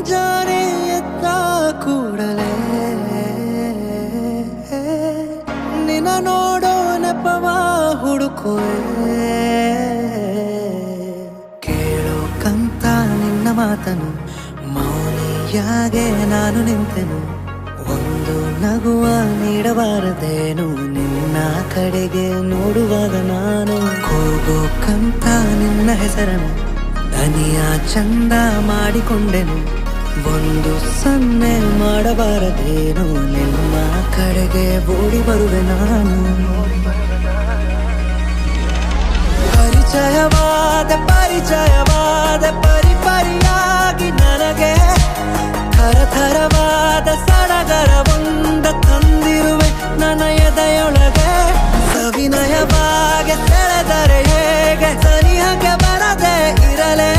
ಮುಂಜಾನೆ ಎದ್ದ ಕೂಡಲೇ ನಿನ್ನ ನೋಡೋ ನೆಪವ ಹುಡುಕುವೆ. ಕೇಳೋಕಂತ ನಿನ್ನ ಮಾತನು ಮೌನಿಯಾಗೆ ನಾನು ನಿಂತೆನು. ಒಂದು ನಗುವ ನೀಡಬಾರದೇನು ನಿನ್ನ ಕಡೆಗೆ ನೋಡುವಾಗ ನಾನು. ಕೂಗೋಕಂತ ನಿನ್ನ ಹೆಸರನ್ನು ದನಿಯ ಚಂದ ಮಾಡಿಕೊಂಡೆನು. ಒಂದು ಸನ್ನೆ ಮಾಡಬಾರದೇನು ನಿನ್ನ ಕಡೆಗೆ ಓಡಿ ಬರುವೆ ನಾನು. ಪರಿಚಯವಾದ ಪರಿಪರಿಯಾಗಿ ನನಗೆ ಥರಥರವಾದ ಸಡಗರವೊಂದ ತಂದಿರುವೆ ನನ್ನ ಎದೆಯೊಳಗೆ. ಸವಿನಯವಾಗಿ ಸೆಳೆದರೆ ಹೇಗೆ ಸನಿಹಕ್ಕೆ ಬರದೆ ಇರಲೇ.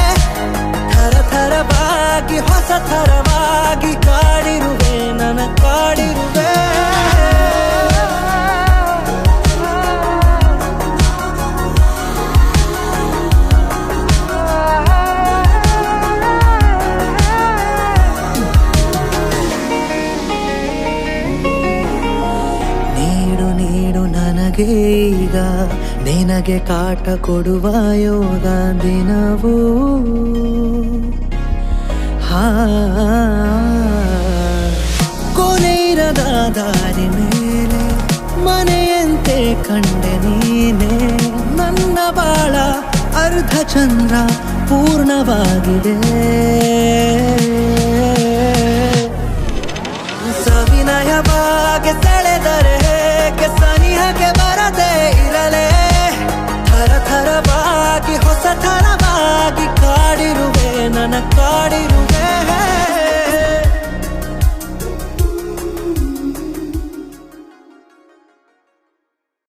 ಥರಥರವಾಗಿ ಹೊಸ ಥರವಾಗಿ ಕಾಡಿರುವೆ ನನ್ನ ಕಾಡಿರುವೆ. ಈಗ ನಿನಗೆ ಕಾಟ ಕೊಡುವ ಯೋಗ ದಿನವೂ ಕೊನೆಯಿರದ ದಾರಿ ಮೇಲೆ ಮನೆಯಂತೆ ಕಂಡೆ ನೀನೆ. ನನ್ನ ಬಾಳ ಅರ್ಧ ಚಂದ್ರ ಪೂರ್ಣವಾಗಿದೆ.